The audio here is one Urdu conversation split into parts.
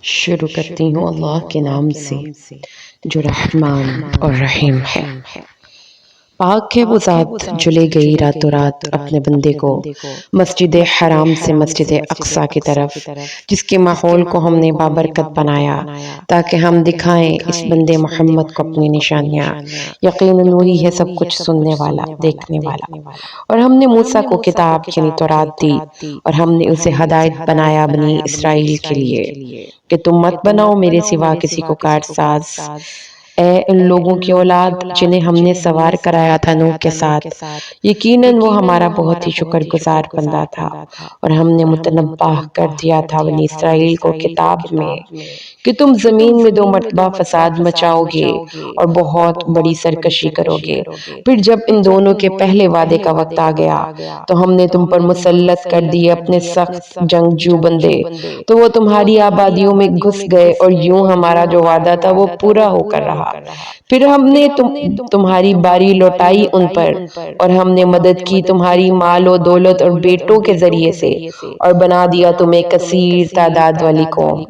شروع کرتی ہوں اللہ کے نام سے جو رحمان اور رحیم ہے۔ پاک ہے وہ ذات جو لے گئی راتوں رات اپنے بندے کو مسجد حرام سے مسجد اقصی کی طرف، جس کے ماحول کو ہم نے بابرکت بنایا تاکہ ہم دکھائیں اس بندے محمد کو اپنی نشانیاں۔ یقیناً وہی ہے سب کچھ سننے والا، دیکھنے والا۔ اور ہم نے موسیٰ کو کتاب یعنی تورات دی، اور ہم نے اسے ہدایت بنایا بنی اسرائیل کے لیے کہ تم مت بناؤ میرے سوا کسی کو کارساز۔ اے ان لوگوں کی اولاد جنہیں ہم نے سوار کرایا تھا نوح کے ساتھ، یقیناً وہ ہمارا بہت ہی شکر گزار بندہ تھا۔ اور ہم نے متنبہ کر دیا تھا بنی اسرائیل کو کتاب میں کہ تم زمین میں 2 مرتبہ فساد مچاؤ گے اور بہت بڑی سرکشی کرو گے۔ پھر جب ان دونوں کے پہلے وعدے کا وقت آ گیا تو ہم نے تم پر مسلط کر دیے اپنے سخت جنگجو بندے، تو وہ تمہاری آبادیوں میں گھس گئے، اور یوں ہمارا جو وعدہ تھا وہ پورا ہو کر رہا۔ پھر ہم نے تمہاری باری لوٹائی ان پر، اور ہم نے مدد کی تمہاری مال و دولت اور بیٹوں کے ذریعے سے، اور بنا دیا تمہیں کثیر تعداد والی قوم۔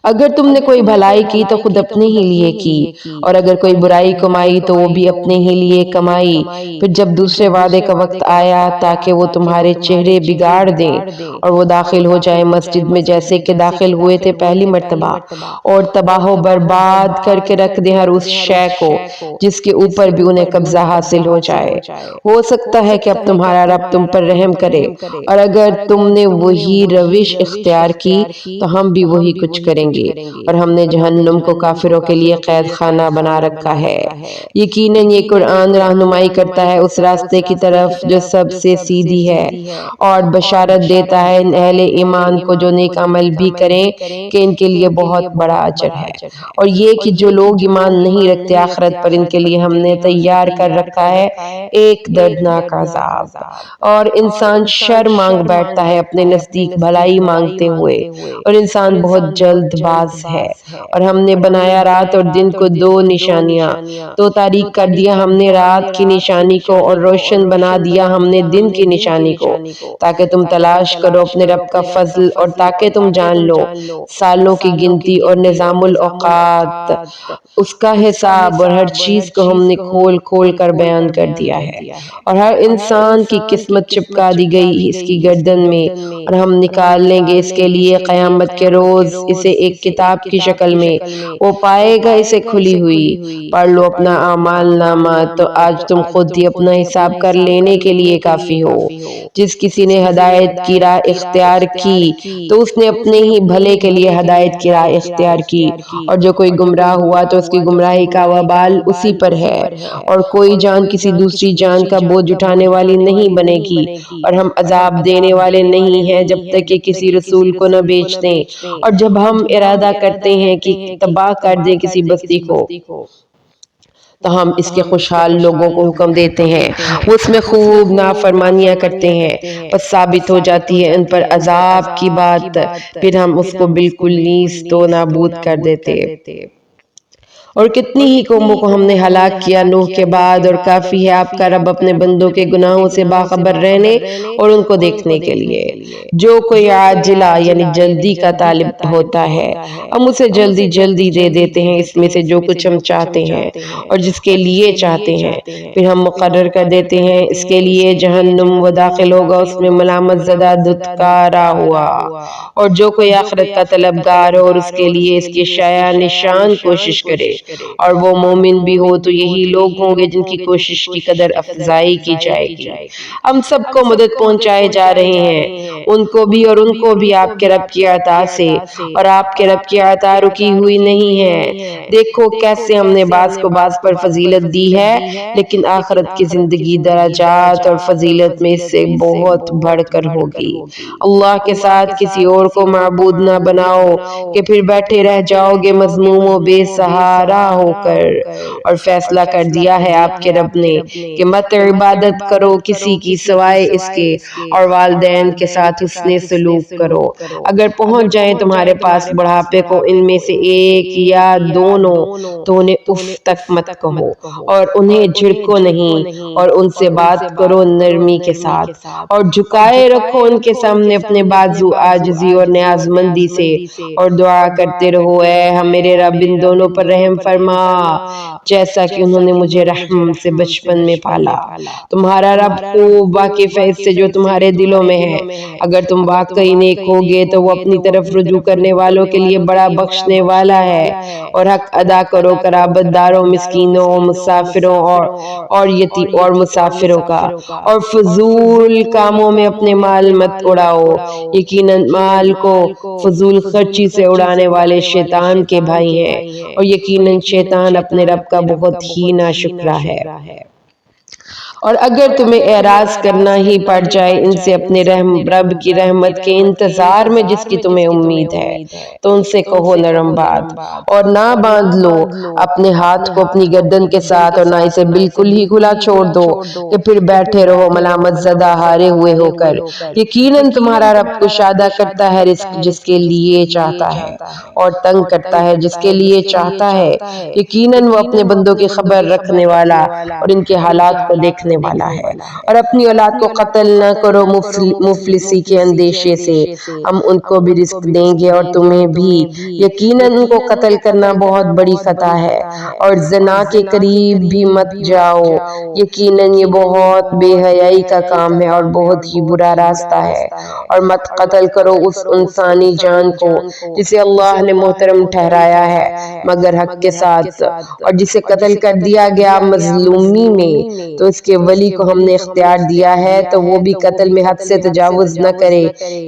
اگر تم نے کوئی بھلائی کی تو خود اپنے ہی لیے کی، اور اگر کوئی برائی کمائی تو وہ بھی اپنے ہی لیے کمائی۔ پھر جب دوسرے وعدے کا وقت آیا تاکہ وہ تمہارے چہرے بگاڑ دیں اور وہ داخل ہو جائیں مسجد میں جیسے کہ داخل ہوئے تھے پہلی مرتبہ، اور تباہ و برباد کر کے رکھ دیں ہر اس شے کو جس کے اوپر بھی انہیں قبضہ حاصل ہو جائے، ہو سکتا ہے کہ اب تمہارا رب تم پر رحم کرے، اور اگر تم نے وہی روش اختیار کی تو ہم بھی وہی کچھ کریں گے۔ اور ہم نے جہنم کو کافروں کے لیے قید خانہ بنا رکھا ہے۔ یقیناً یہ قرآن رہنمائی کرتا ہے اس راستے کی طرف جو سب سے سیدھی ہے، اور بشارت دیتا ہے ان اہل ایمان کو جو نیک عمل بھی کریں کہ ان کے لیے بہت بڑا اجر ہے۔ اور یہ کہ جو لوگ ایمان نہیں رکھتے آخرت پر، ان کے لیے ہم نے تیار کر رکھا ہے ایک دردناک عذاب۔ اور انسان شر مانگ بیٹھتا ہے اپنے نزدیک بھلائی مانگتے ہوئے، اور انسان بہت جلد باز ہے۔ اور ہم نے بنایا رات اور دن کو 2 نشانیاں، تو تاریک کر دیا ہم نے رات کی نشانی کو، اور روشن بنا دیا ہم نے دن کی نشانی کو، تاکہ تم تلاش کرو اپنے رب کا فضل، اور تاکہ تم جان لو سالوں کی گنتی اور نظام الاوقات، اس کا حساب، اور ہر چیز کو ہم نے کھول کھول کر بیان کر دیا ہے۔ اور ہر انسان کی قسمت چپکا دی گئی اس کی گردن میں، اور ہم نکال لیں گے اس کے لیے قیامت کے روز اسے ایک کتاب کی شکل میں، وہ پائے گا اسے کھلی ہوئی۔ پڑھ لو اپنا اعمال نامہ، تو آج تم خود ہی اپنا حساب کر لینے کے لیے کافی ہو۔ جس کسی نے ہدایت کی راہ اختیار کی تو اس نے اپنے ہی بھلے کے لیے ہدایت کی راہ اختیار کی، اور جو کوئی گمراہ ہوا تو اس کی گمراہی کا وبال اسی پر ہے۔ اور کوئی جان کسی دوسری جان کا بوجھ اٹھانے والی نہیں بنے گی، اور ہم عذاب دینے والے نہیں ہیں جب تک کہ کسی رسول کو نہ بھیج دیں، اور جب ہم ارادہ کرتے ہیں کہ تباہ کر دیں کسی بستی کو تو ہم اس کے خوشحال لوگوں کو حکم دیتے ہیں، وہ اس میں خوب نافرمانیاں کرتے ہیں، پس ثابت ہو جاتی ہے ان پر عذاب کی بات، پھر ہم اس کو بالکل نیست و نابود کر دیتے۔ اور کتنی ہی قوموں کو ہم نے ہلاک کیا نوح کے بعد، اور کافی ہے آپ کا رب اپنے بندوں کے گناہوں سے باخبر رہنے اور ان کو دیکھنے کے لیے۔ جو کوئی عاجلہ یعنی جلدی کا طالب ہوتا ہے ہم اسے جلدی جلدی دے دیتے ہیں اس میں سے جو کچھ ہم چاہتے ہیں، اور جس کے لیے چاہتے ہیں پھر ہم مقرر کر دیتے ہیں اس کے لیے جہنم، وہ داخل ہوگا اس میں ملامت زدہ دھتکارا ہوا۔ اور جو کوئی آخرت کا طلبگار ہو اور اس کے لیے اس کی شایع نشان کوشش کرے اور وہ مومن بھی ہو، تو یہی لوگ ہوں گے جن کی کوشش کی قدر افزائی کی جائے گی۔ ہم سب کو مدد پہنچائے جا رہے ہیں، ان کو بھی اور ان کو بھی آپ کے رب کی عطا سے، اور آپ کے رب کی عطا رکی ہوئی نہیں ہے۔ دیکھو کیسے ہم نے بعض کو بعض پر فضیلت دی ہے، لیکن آخرت کی زندگی درجات اور فضیلت میں اس سے بہت بڑھ کر ہوگی۔ اللہ کے ساتھ کسی اور کو معبود نہ بناؤ کہ پھر بیٹھے رہ جاؤ گے مذموم و بے سہارا۔ تمہارا ہو کر، اور فیصلہ کر دیا ہے آپ کے رب نے کہ مت عبادت کرو کسی کی سوائے اس کے، اور والدین کے ساتھ حسن سلوک کرو۔ اگر پہنچ جائیں تمہارے پاس بڑھاپے کو ان میں سے ایک یا دونوں تو انہیں اف تک مت کہو اور انہیں جھڑکو نہیں، اور ان سے بات کرو نرمی کے ساتھ، اور جھکائے رکھو ان کے سامنے اپنے بازو عاجزی اور نیاز مندی سے، اور دعا کرتے رہو اے میرے رب ان دونوں پر رحم فرما جیسا کہ انہوں نے مجھے رحم سے بچپن میں پالا۔ تمہارا رب خوب واقف ہے اس سے جو تمہارے دلوں میں ہے۔ اگر تم واقعی نیک ہوگے تو وہ اپنی طرف رجوع کرنے والوں کے لیے بڑا بخشنے والا ہے۔ اور حق ادا کرو قرابت داروں، مسکینوں، مسافروں اور مسافروں کا، اور فضول کاموں میں اپنے مال مت اڑاؤ، یقیناً مال کو فضول خرچی سے اڑانے والے شیطان کے بھائی ہیں، اور یقیناً شیطان اپنے رب کا بہت ہی ناشکرا ہے۔ اور اگر تمہیں اعراض کرنا ہی پڑ جائے ان سے اپنے رب کی رحمت کے انتظار میں جس کی تمہیں امید ہے، تو ان سے کہو نرم بات، اور نہ باندھ لو اپنے ہاتھ کو اپنی گردن کے ساتھ، اور نہ اسے بالکل ہی کھلا چھوڑ دو کہ پھر بیٹھے رہو ملامت زدہ ہارے ہوئے ہو کر۔ یقیناً تمہارا رب کشادہ کرتا ہے رزق جس کے لیے چاہتا ہے، اور تنگ کرتا ہے جس کے لیے چاہتا ہے۔ یقیناً وہ اپنے بندوں کی خبر رکھنے والا اور ان کے حالات کو دیکھنے والا ہے۔ اور اپنی اولاد کو قتل نہ کرو مفلسی کے اندیشے سے، ہم ان کو بھی رزق دیں گے اور تمہیں بھی۔ یقیناً ان کو قتل کرنا بہت بڑی خطا ہے، اور زنا کے قریب بھی مت جاؤ، یقیناً یہ بہت بے حیائی کا کام ہے اور بہت ہی برا راستہ ہے۔ اور مت قتل کرو اس انسانی جان کو جسے اللہ نے محترم ٹھہرایا ہے مگر حق کے ساتھ، اور جسے قتل کر دیا گیا مظلومی میں تو اس کے ولی کو ہم نے اختیار دیا ہے تو وہ بھی قتل میں حد سے تجاوز نہ کرے،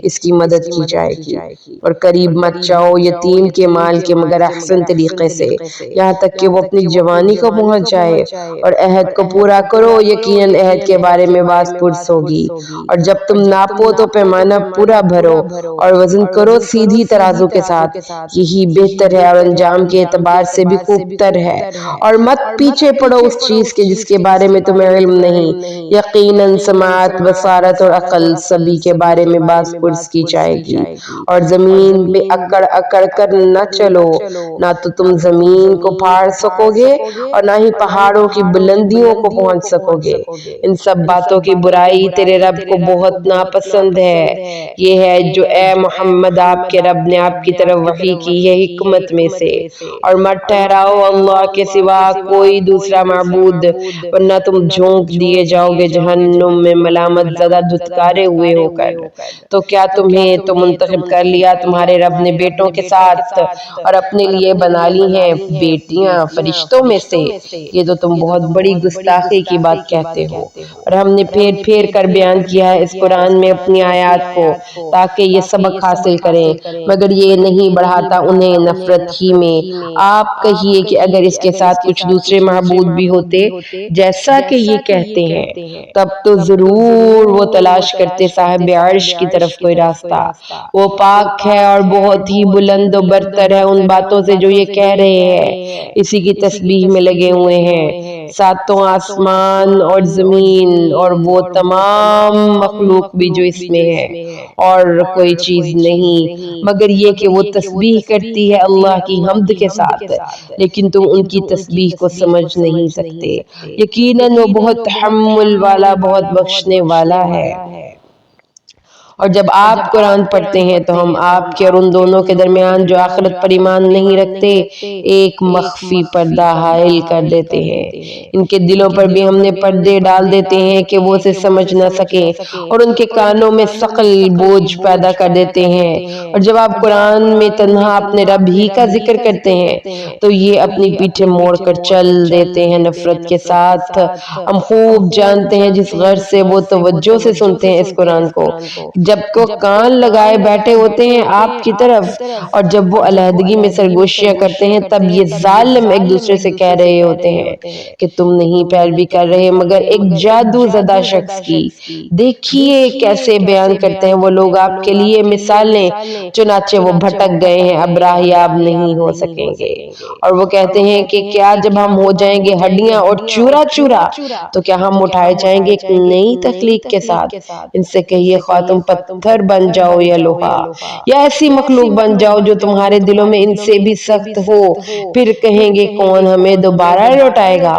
اس کی مدد کی جائے گی۔ اور قریب مت جاؤ یتیم کے مال کے مگر احسن طریقے سے، یہاں تک کہ وہ اپنی جوانی کو پہنچ جائے، اور عہد کو پورا کرو، یقیناً عہد کے بارے میں باز پرس ہوگی۔ اور جب تم ناپو تو پیمانہ پورا بھرو، اور وزن کرو سیدھی ترازو کے ساتھ، یہی بہتر ہے اور انجام کے اعتبار سے بھی خوب تر ہے۔ اور مت پیچھے پڑو اس چیز کے جس کے بارے میں تمہیں علم نہیں، یقیناً سماعت، بصارت اور عقل سبھی کے بارے میں باز پرس کی جائے گی۔ اور زمین میں اکڑ اکڑ کر نہ چلو، نہ تو تم زمین کو پھاڑ سکو گے اور نہ ہی پہاڑوں کی بلندیوں کو پہنچ سکو گے۔ ان سب باتوں کی برائی تیرے رب کو بہت ناپسند ہے۔ یہ ہے جو اے محمد آپ کے رب نے آپ کی طرف وحی کی ہے حکمت میں سے، اور مت ٹھہراؤ اللہ کے سوا کوئی دوسرا معبود، ورنہ تم جھونک دیے جاؤ گے جہنم میں ملامت زدہ دھتکارے ہوئے ہو کر۔ تو کیا تمہیں تو منتخب کر لیا تمہارے رب نے بیٹوں کے ساتھ، اور اپنے لیے بنا لی ہیں بیٹیاں فرشتوں میں سے؟ یہ تو تم بہت بڑی گستاخی کی بات کہتے ہو۔ اور ہم نے پھیر پھیر کر بیان کیا ہے اس قرآن میں اپنی آیات کو تاکہ یہ سبق حاصل کریں، مگر یہ نہیں بڑھاتا انہیں نفرت ہی میں۔ آپ کہیے کہ اگر اس کے ساتھ کچھ دوسرے معبود بھی ہوتے جیسا کہ یہ کہتے ہیں، تب تو ضرور وہ تلاش کرتے صاحب عرش کی طرف کوئی راستہ۔ وہ پاک ہے اور بہت ہی بلند و برتر ہے ان باتوں سے جو یہ کہہ رہے ہیں، اسی کی تسبیح میں لگے ہوئے ہیں۔ ساتوں آسمان اور زمین اور وہ تمام مخلوق بھی جو اس میں ہے، اور کوئی چیز نہیں مگر یہ کہ وہ تسبیح کرتی ہے اللہ کی حمد کے ساتھ، لیکن تم ان کی تسبیح کو سمجھ نہیں سکتے۔ یقیناً وہ بہت تحمل والا، بہت بخشنے والا ہے۔ اور جب آپ قرآن پڑھتے ہیں تو ہم آپ کے اور ان دونوں کے درمیان جو آخرت پر ایمان نہیں رکھتے ایک مخفی پردہ حائل کر دیتے ہیں۔ ان کے دلوں پر بھی ہم نے پردے ڈال دیتے ہیں کہ وہ اسے سمجھ نہ سکیں، اور ان کے کانوں میں ثقل بوجھ پیدا کر دیتے ہیں۔ اور جب آپ قرآن میں تنہا اپنے رب ہی کا ذکر کرتے ہیں تو یہ اپنی پیٹھیں موڑ کر چل دیتے ہیں نفرت کے ساتھ۔ ہم خوب جانتے ہیں جس غرض سے وہ توجہ سے سنتے ہیں اس قرآن کو، جب کو کان لگائے بیٹھے ہوتے ہیں آپ کی طرف، اور جب وہ علیحدگی میں سرگوشیاں کرتے ہیں تب یہ ظالم ایک دوسرے سے کہہ رہے ہوتے ہیں کہ تم نہیں پیروی کر رہے مگر ایک جادو زدہ شخص کی۔ دیکھیے کیسے بیان کرتے ہیں وہ لوگ آپ کے لیے مثالیں، چنانچہ وہ بھٹک گئے ہیں، اب راہیاب نہیں ہو سکیں گے۔ اور وہ کہتے ہیں کہ کیا جب ہم ہو جائیں گے ہڈیاں اور چورا چورا تو کیا ہم اٹھائے جائیں گے ایک نئی تخلیق کے ساتھ؟ ان سے کہیے خواہ تم پتھر بن جاؤ یا لوہا یا ایسی مخلوق بن جاؤ جو تمہارے دلوں میں ان سے بھی سخت ہو، پھر کہیں گے کون ہمیں دوبارہ لوٹائے گا؟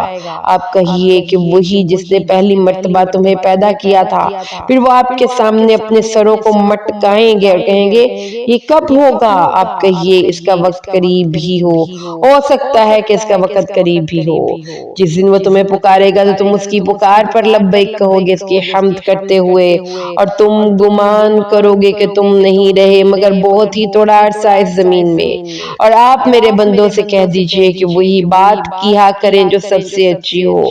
آپ کہیے کہ وہی جس نے پہلی مرتبہ تمہیں پیدا کیا تھا۔ پھر وہ آپ کے سامنے اپنے سروں کو مٹکائیں گے اور کہیں گے یہ کب ہوگا؟ آپ کہیے اس کا وقت قریب ہی ہو سکتا ہے کہ اس کا وقت قریب ہی ہو۔ جس دن وہ تمہیں پکارے گا تو تم اس کی پکار پر لبیک کہو گے، اس کی حمد کرتے ہوئے، اور تم گمان کرو گے کہ تم نہیں رہے مگر بہت ہی تھوڑا عرصہ اس زمین میں۔ اور آپ میرے بندوں سے کہہ دیجئے کہ وہی بات کیا کریں جو سب سے اچھی ہو۔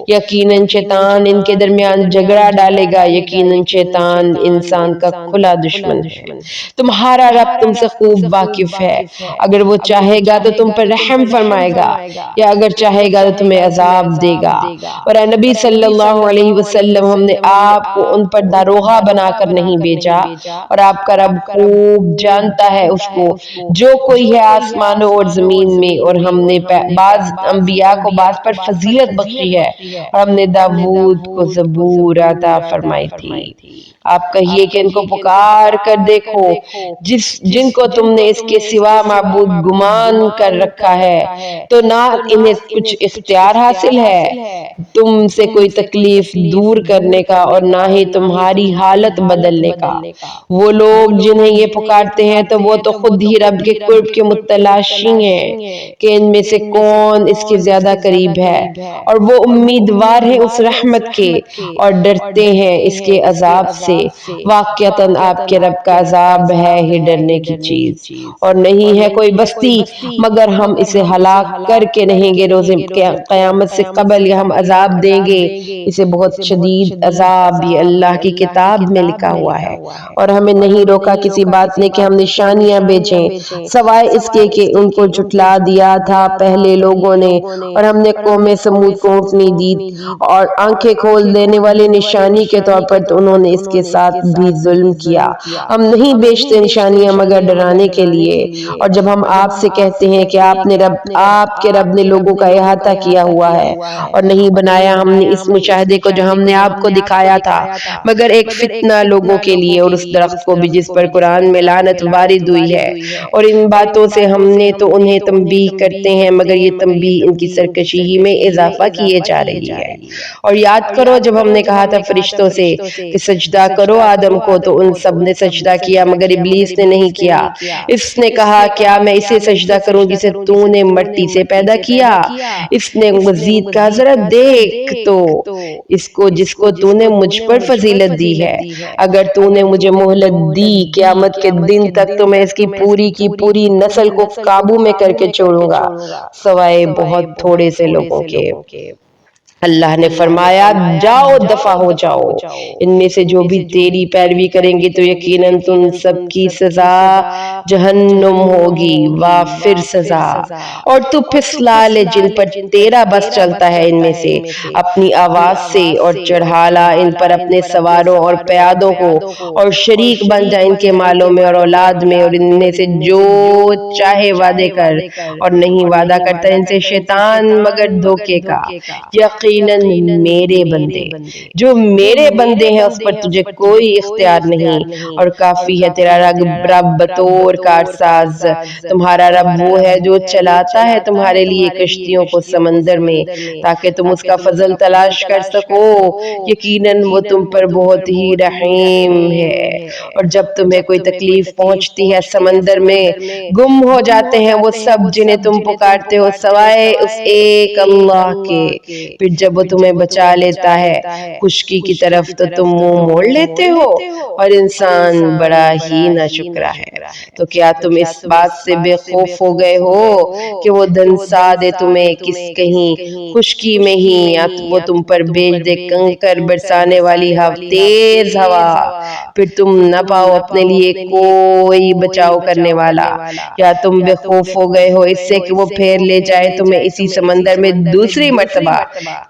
یقیناً شیطان ان کے درمیان جھگڑا ڈالے گا، یقیناً شیطان انسان کا کھلا دشمن ہے۔ تمہارا رب تم سے خوب واقف ہے، اگر وہ چاہے گا تو تم پر رحم فرمائے گا، یا اگر چاہے گا تو تمہیں عذاب دے گا۔ اور اے نبی صلی اللہ علیہ وسلم، ہم نے آپ کو ان پر داروغہ بنا کر نہیں بھیجا، اور آپ کا رب خوب جانتا ہے اس کو جو کوئی ہے آسمانوں اور زمین میں۔ اور ہم نے بعض انبیاء کو بعض پر فضیلت بخشی ہے، اور ہم نے داؤد کو زبور عطا فرمائی تھی۔ آپ کہیے کہ ان کو پکار کر دیکھو جن کو تم نے اس کے سوا معبود گمان کر رکھا ہے، تو نہ انہیں کچھ اختیار حاصل ہے تم سے کوئی تکلیف دور کرنے کا اور نہ ہی تمہاری حالت بدلنے کا۔ وہ لوگ جنہیں یہ پکارتے ہیں تو وہ تو خود ہی رب کے قرب کے متلاشی ہیں کہ ان میں سے کون اس کے زیادہ قریب ہے، اور وہ امیدوار ہیں اس رحمت کے اور ڈرتے ہیں اس کے عذاب سے۔ واقعتاً آپ کے رب کا عذاب ہے ہی ڈرنے کی چیز، اور نہیں ہے کوئی بستی مگر ہم اسے ہلاک کر کے رہیں گے روز قیامت سے قبل، یا ہم عذاب دیں گے اسے بہت شدید عذاب، یہ اللہ کی کتاب میں لکھا ہوا ہے۔ اور ہمیں نہیں روکا کسی بات نے کہ ہم نشانیاں بھیجیں سوائے اس کے کہ ان کو جھٹلا دیا تھا پہلے لوگوں نے، اور ہم نے قوم سمود کو اونٹنی دی اور آنکھیں کھول دینے والی نشانی کے طور پر، تو انہوں نے اس کے ساتھ بھی ظلم کیا۔ ہم نہیں بیچتے نشانیاں مگر ڈرانے کے لیے۔ اور جب ہم آپ سے کہتے ہیں کہ آپ کے رب نے لوگوں کا احاطہ کیا ہوا ہے، اور نہیں بنایا ہم نے اس مشاہدے کو جو ہم نے آپ کو دکھایا تھا مگر ایک فتنہ لوگوں کے لیے، اور اس درخت کو بھی جس پر قرآن میں لعنت وارد ہوئی ہے، اور ان باتوں سے ہم نے تو انہیں تنبیہ کرتے ہیں مگر یہ تنبیہ ان کی سرکشی ہی میں اضافہ کیے جا رہی ہے۔ اور یاد کرو جب ہم نے کہا تھا فرشتوں سے کہ سجدہ کرو آدم کو، تو ان سب نے سجدہ کیا مگر ابلیس نے نہیں کیا۔ اس نے کہا کیا میں اسے سجدہ کروں جسے تو نے مٹی سے پیدا کیا؟ اس نے مزید کہا ذرا دیکھ تو اس کو جس کو تو نے مجھ پر فضیلت دی ہے، اگر تو نے مجھے مہلت دی قیامت کے دن تک تو میں اس کی پوری نسل کو قابو میں کر کے چھوڑوں گا سوائے بہت تھوڑے سے لوگوں کے۔ اللہ نے فرمایا جاؤ دفع ہو جاؤ، ان میں سے جو بھی تیری پیروی کریں گے تو یقیناً تم سب کی سزا جہنم ہوگی، وافر سزا۔ اور تو پھسلا لے جن پر تیرا بس چلتا ہے ان میں سے اپنی آواز سے، اور چڑھا لا ان پر اپنے سواروں اور پیادوں کو، اور شریک بن جا ان کے مالوں میں اور اولاد میں، اور ان میں سے جو چاہے وعدے کر اور نہیں وعدہ کرتا ان سے شیطان مگر دھوکے کا۔ یقیناً میرے بندے جو میرے بندے ہیں اس پر تجھے کوئی اختیار نہیں، اور کافی ہے تیرا رب بطور کارساز۔ تمہارا رب وہ ہے جو چلاتا ہے تمہارے لیے کشتیوں کو سمندر میں تاکہ تم اس کا فضل تلاش کر سکو، یقیناً وہ تم پر بہت ہی رحیم ہے۔ اور جب تمہیں کوئی تکلیف پہنچتی ہے سمندر میں گم ہو جاتے ہیں وہ سب جنہیں تم پکارتے ہو سوائے اس ایک اللہ کے، پھر جب وہ تمہیں بچا لیتا ہے خشکی کی طرف تو تم منہ موڑ لیتے ہو اور انسان بڑا ہی ناشکرا ہے۔ تو کیا تم اس بات سے بے خوف ہو گئے ہو کہ وہ دھنسا دے تمہیں کس کہیں خشکی میں ہی، یا وہ تم پر بھیج دے کنکر برسانے والی تیز ہوا، پھر تم نہ پاؤ اپنے لیے کوئی بچاؤ کرنے والا؟ یا تم بے خوف ہو گئے ہو اس سے کہ وہ پھیر لے جائے تمہیں اسی سمندر میں دوسری مرتبہ،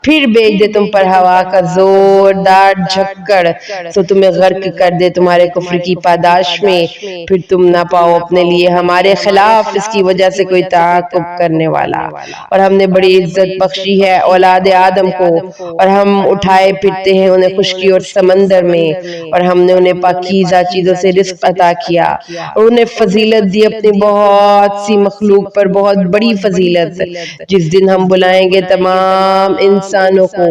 پھر بھیج دے تم پر ہوا کا زوردار جھکڑ سو تمہیں غرق کر دے تمہارے کفر کی پاداش میں، پھر تم نہ پاؤ اپنے لیے ہمارے خلاف اس کی وجہ سے کوئی تعاقب کرنے والا؟ اور ہم نے بڑی عزت بخشی ہے اولاد آدم کو، اور ہم اٹھائے پھرتے ہیں انہیں خشکی اور سمندر میں، اور ہم نے انہیں پاکیزہ چیزوں سے رزق عطا کیا اور انہیں فضیلت دی اپنی بہت سی مخلوق پر، بہت بڑی فضیلت۔ جس دن ہم بلائیں گے تمام انسانوں کو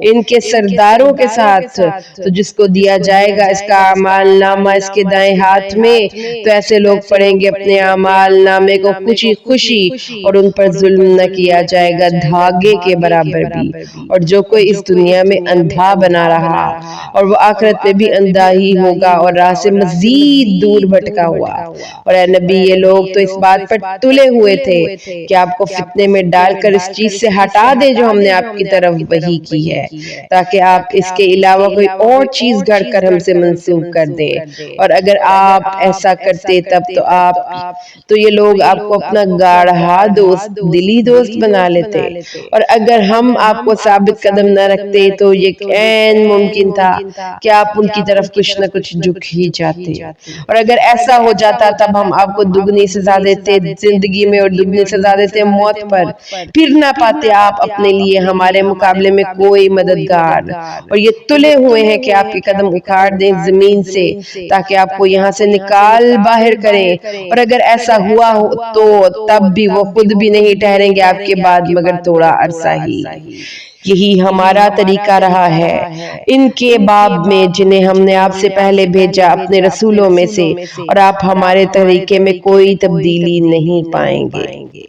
ان کے سرداروں کے ساتھ، تو جس کو دیا جائے گا اس کا اعمال نامہ اس کے دائیں ہاتھ میں، تو ایسے لوگ پڑھیں گے اپنے اعمال نامے کو خوشی خوشی، اور ان پر ظلم نہ کیا جائے گا دھاگے کے برابر بھی۔ اور جو کوئی اس دنیا میں اندھا بنا رہا اور وہ آخرت میں بھی اندھا ہی ہوگا اور راہ سے مزید دور بھٹکا ہوا۔ اور اے نبی یہ لوگ تو اس بات پر تلے ہوئے تھے کہ آپ کو فتنے میں ڈال کر اس چیز سے ہٹا دے جو ہم نے آپ کی طرف وحی کی ہے، تاکہ آپ اس کے علاوہ کوئی اور چیز گھڑ کر ہم سے منسوب کر دیں، اور اگر آپ ایسا کرتے تب تو یہ لوگ آپ کو اپنا گاڑھا دوست دلی دوست بنا لیتے، اور اگر ہم آپ کو ثابت قدم نہ رکھتے تو یہ عین ممکن تھا کہ آپ ان کی طرف کچھ نہ کچھ جھک ہی جاتے، اور اگر ایسا ہو جاتا تب ہم آپ کو دگنی سزا دیتے زندگی میں اور دگنی سزا دیتے موت پر، پھر نہ پاتے آپ اپنے لیے ہمارے مقابلے میں کوئی مددگار، اور یہ تلے ہوئے ہیں کہ آپ کے قدم اکھاڑ دیں زمین سے تاکہ آپ کو یہاں سے نکال باہر کریں، اور اگر ایسا ہوا تو تب بھی وہ خود بھی نہیں ٹھہریں گے آپ کے بعد مگر تھوڑا عرصہ ہی۔ یہی ہمارا طریقہ رہا ہے ان کے باب میں جنہیں ہم نے آپ سے پہلے بھیجا اپنے رسولوں میں سے، اور آپ ہمارے طریقے میں کوئی تبدیلی نہیں پائیں گے۔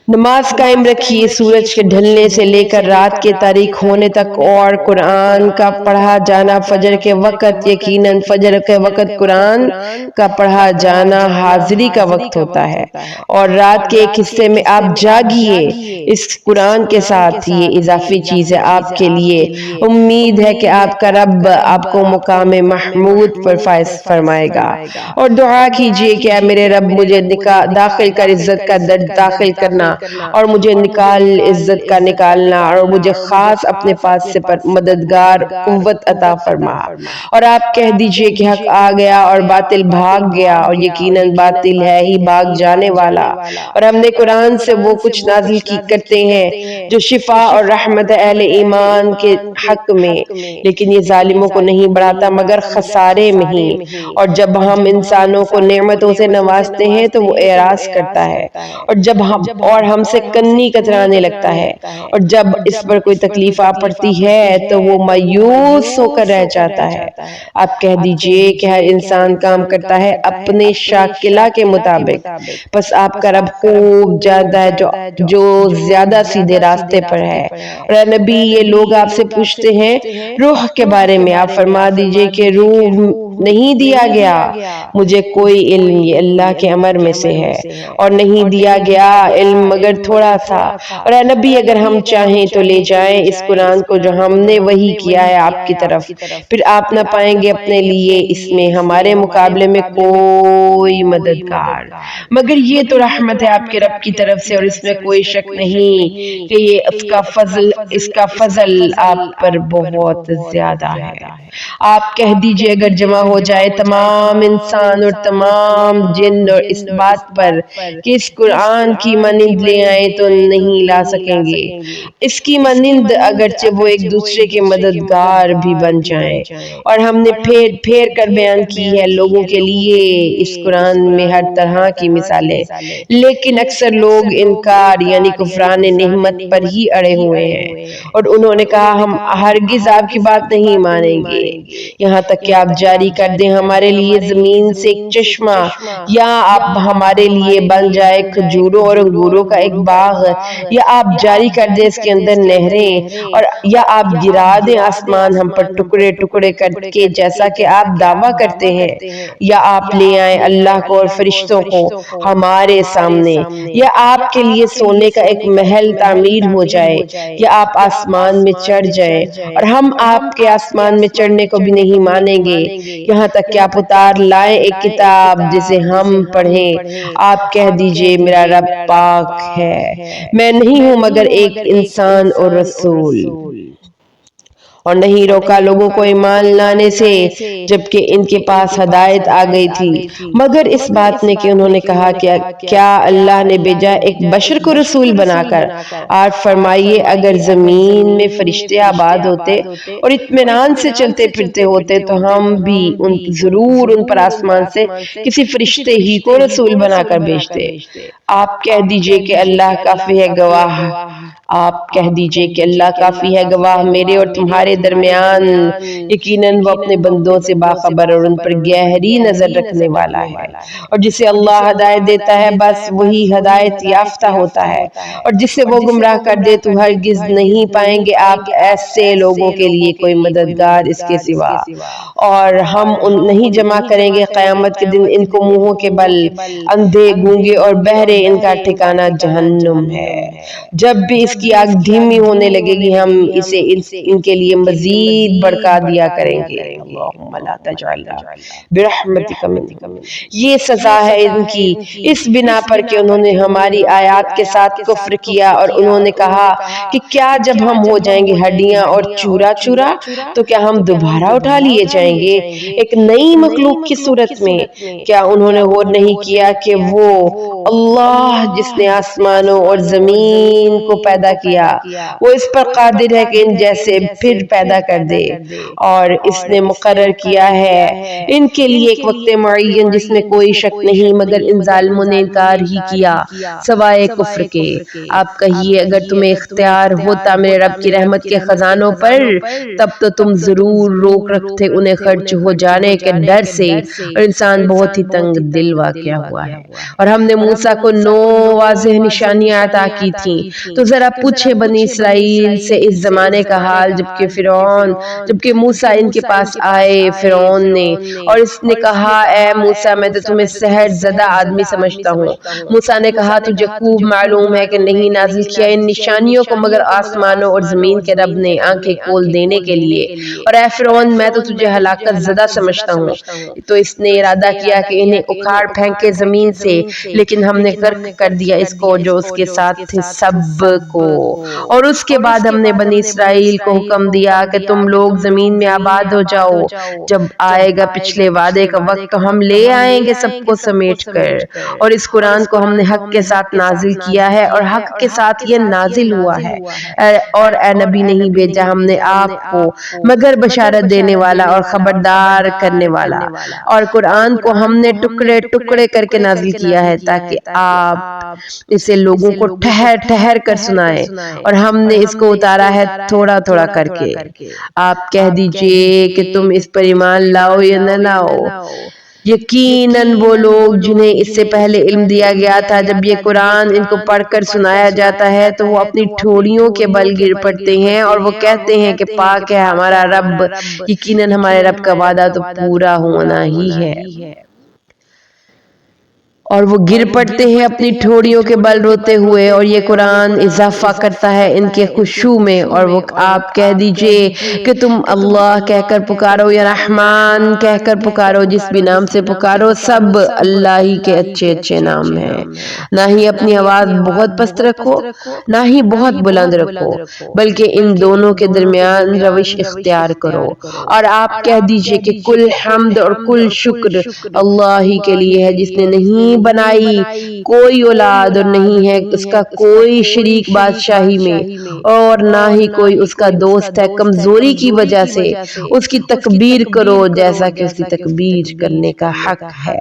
نماز قائم رکھیے سورج کے ڈھلنے سے لے کر رات کے تاریک ہونے تک، اور قرآن کا پڑھا جانا فجر کے وقت، یقیناً فجر کے وقت قرآن کا پڑھا جانا حاضری کا وقت ہوتا ہے، اور رات کے ایک حصے میں آپ جاگیے اس قرآن کے ساتھ، یہ اضافی چیز ہے آپ کے لیے۔ امید ہے کہ آپ کا رب آپ کو مقام محمود پر فائز فرمائے گا، اور دعا کیجئے کہ اے میرے رب مجھے داخل کر عزت کا درج داخل کرنا، اور مجھے نکال عزت کا نکالنا، اور مجھے خاص اپنے پاس سے مددگار قوت عطا فرما۔ اور آپ کہہ دیجئے کہ حق آ گیا اور باطل بھاگ گیا، اور یقیناً باطل ہے ہی بھاگ جانے والا، اور ہم نے قرآن سے وہ کچھ نازل کرتے ہیں جو شفا اور رحمت اہل ایمان کے حق میں، لیکن یہ ظالموں کو نہیں بڑھاتا مگر خسارے میں ہی۔ اور جب ہم انسانوں کو نعمتوں سے نوازتے ہیں تو وہ اعراض کرتا ہے، اور جب ہم سے کنی کترانے لگتا ہے، اور جب اس پر کوئی تکلیف آ پڑتی ہے تو وہ مایوس ہو کر رہ جاتا ہے۔ آپ کہہ دیجئے کہ ہر انسان کام کرتا ہے اپنے شاکلہ کے مطابق، بس آپ کا رب خوب جانتا ہے جو زیادہ سیدھے راستے پر ہے۔ اور اے نبی یہ لوگ آپ سے پوچھتے ہیں روح کے بارے میں، آپ فرما دیجئے کہ روح نہیں دیا گیا مجھے کوئی علم، یہ اللہ کے امر میں سے ہے، اور نہیں دیا گیا علم مگر تھوڑا سا۔ اور اے نبی اگر ہم چاہیں تو لے جائیں اس قرآن کو جو ہم نے وحی کیا ہے آپ کی طرف، پھر آپ نہ پائیں گے اپنے لیے اس میں ہمارے مقابلے میں کوئی مددگار، مگر یہ تو رحمت ہے آپ کے رب کی طرف سے، اور اس میں کوئی شک نہیں کہ یہ اس کا فضل آپ پر بہت زیادہ ہے۔ آپ کہہ دیجئے اگر جمع ہو جائے تمام انسان اور تمام جن اور اس بات پر کہ اس قرآن کی مانند لے آئیں تو نہیں لا سکیں گے، اس کی مانند اگرچہ وہ ایک دوسرے کے مددگار بھی بن جائیں۔ اور ہم نے پھیر پھیر کر بیان کی ہے لوگوں کے لیے اس قرآن میں ہر طرح کی مثالیں، لیکن اکثر لوگ انکار یعنی کفران نعمت پر ہی اڑے ہوئے ہیں، اور انہوں نے کہا ہم ہرگز آپ کی بات نہیں مانیں گے، یہاں تک کہ آپ جاری کر دیں ہمارے لیے زمین سے ایک چشمہ، یا آپ ہمارے لیے بن جائے کھجوروں اور انگوروں کا ایک باغ، یا آپ جاری کر دیں اس کے اندر نہریں، اور یا آپ گرا دیں آسمان ہم پر ٹکڑے ٹکڑے کر کے جیسا کہ آپ دعویٰ کرتے ہیں، یا آپ لے آئیں اللہ کو اور فرشتوں کو ہمارے سامنے، یا آپ کے لیے سونے کا ایک محل تعمیر ہو جائے، یا آپ آسمان میں چڑھ جائیں، اور ہم آپ کے آسمان میں چڑھنے کو بھی نہیں مانیں گے یہاں تک کہ آپ اتار لائیں ایک کتاب جسے ہم پڑھیں۔ آپ کہہ دیجئے میرا رب پاک ہے، میں نہیں ہوں مگر ایک انسان اور رسول۔ اور نہیں روکا لوگوں کو ایمان لانے سے جبکہ ان کے پاس ہدایت آ گئی تھی، مگر اس بات نے کہ انہوں نے کہا کہ کیا اللہ نے بھیجا ایک بشر کو رسول بنا کر۔ اور فرمائیے اگر زمین میں فرشتے آباد ہوتے اور اطمینان سے چلتے پھرتے ہوتے تو ہم بھی ضرور ان پر آسمان سے کسی فرشتے ہی کو رسول بنا کر بھیجتے۔ آپ کہہ دیجئے کہ اللہ کافی ہے گواہ، آپ کہہ دیجئے کہ اللہ کافی ہے گواہ میرے اور تمہارے درمیان، یقیناً وہ اپنے بندوں سے باخبر اور ان پر گہری نظر رکھنے والا ہے۔ اور جسے اللہ ہدایت دیتا ہے بس وہی ہدایت یافتہ ہوتا ہے، اور جسے وہ گمراہ کر دے تو ہرگز نہیں پائیں گے آپ ایسے لوگوں کے لیے کوئی مددگار اس کے سوا۔ اور ہم نہیں جمع کریں گے قیامت کے دن ان کو منہوں کے بل، اندھے گونگے اور بہرے ان کا ٹھکانہ جہنم ہے۔ جب بھی اس کی آگ دھیمی ہونے لگے گی ہم اسے ان کے لیے مزید بڑھکا دیا کریں گے۔ اللہم لا تجعلنا برحمتک منہم۔ یہ سزا ہے ان کی اس بنا پر کہ انہوں نے ہماری آیات کے ساتھ کفر کیا، اور انہوں نے کہا کہ کیا جب ہم ہو جائیں گے ہڈیاں اور چورا چورا تو کیا ہم دوبارہ اٹھا لیے جائیں گے ایک نئی مخلوق کی صورت میں؟ کیا انہوں نے غور نہیں کیا کہ وہ اللہ جس نے آسمانوں اور زمین کو پیدا کیا وہ اس پر قادر ہے کہ ان جیسے پھر پیدا کر دے، اور اس نے مقرر کیا ہے ان کے لیے ایک وقت معین جس میں کوئی شک نہیں، مگر ان ظالموں نے انکار ہی کیا سوائے کفر کے۔ آپ کہیے اگر تمہیں اختیار ہوتا میرے رب کی رحمت کے خزانوں پر تب تو تم ضرور روک رکھتے انہیں خرچ ہو جانے کے ڈر سے، اور انسان بہت ہی تنگ دل واقع ہوا ہے۔ اور ہم نے موسیٰ کو 9 واضح نشانیاں عطا کی تھیں، تو ذرا پوچھے بنی اسرائیل سے اس زمانے کا حال جبکہ موسیٰ ان کے پاس آئے فرعون نے، اور اس نے کہا اے موسیٰ میں تو تمہیں سحر زدہ آدمی سمجھتا ہوں۔ موسیٰ نے کہا تجھے خوب معلوم ہے کہ نہیں نازل کیا ان نشانیوں کو مگر آسمانوں اور زمین کے رب نے آنکھیں کھول دینے کے لیے، اور اے فرعون میں تو تجھے ہلاکت زدہ سمجھتا ہوں۔ تو اس نے ارادہ کیا کہ انہیں اکھاڑ پھینکے زمین سے، لیکن ہم نے غرق کر دیا اس کو جو اس کے ساتھ تھے سب کو۔ اور اس کے بعد ہم نے بنی اسرائیل کو حکم دیا کہ تم لوگ زمین میں آباد ہو جاؤ، جب آئے گا پچھلے وعدے کا وقت تو ہم لے آئیں گے سب کو سمیٹ کر۔ اور اس قرآن کو ہم نے حق کے ساتھ نازل کیا ہے اور حق کے ساتھ یہ نازل ہوا ہے، اور اے نبی نہیں بھیجا ہم نے آپ کو مگر بشارت دینے والا اور خبردار کرنے والا، اور قرآن کو ہم نے ٹکڑے ٹکڑے کر کے نازل کیا ہے تاکہ آپ اسے لوگوں کو ٹھہر ٹھہر کر سنائیں، اور ہم نے اس کو اتارا ہے تھوڑا تھوڑا کر کے۔ آپ کہہ دیجئے کہ تم اس پر ایمان لاؤ یا نہ لاؤ۔ یقیناً وہ لوگ جنہیں اس سے پہلے علم دیا گیا تھا جب یہ قرآن ان کو پڑھ کر سنایا جاتا ہے تو وہ اپنی ٹھوڑیوں کے بل گر پڑتے ہیں اور وہ کہتے ہیں کہ پاک ہے ہمارا رب، یقیناً ہمارے رب کا وعدہ تو پورا ہونا ہی ہے۔ اور وہ گر پڑتے ہیں اپنی ٹھوڑیوں کے بل روتے ہوئے، اور یہ قرآن اضافہ کرتا ہے ان کے خشوع میں۔ اور وہ آپ کہہ دیجئے کہ تم اللہ کہہ کر پکارو یا رحمان کہہ کر پکارو، جس بھی نام سے پکارو سب اللہ ہی کے اچھے اچھے نام ہیں۔ نہ ہی اپنی آواز بہت پست رکھو نہ ہی بہت بلند رکھو، بلکہ ان دونوں کے درمیان روش اختیار کرو۔ اور آپ کہہ دیجئے کہ کل حمد اور کل شکر اللہ ہی کے لیے ہے جس نے نہیں بنائی کوئی اولاد اور نہیں ہے اس کا کوئی شریک بادشاہی میں، اور نہ ہی کوئی اس کا دوست ہے۔ کمزوری کی وجہ سے اس کی تکبیر کرو جیسا کہ اس کی تکبیر کرنے کا حق ہے۔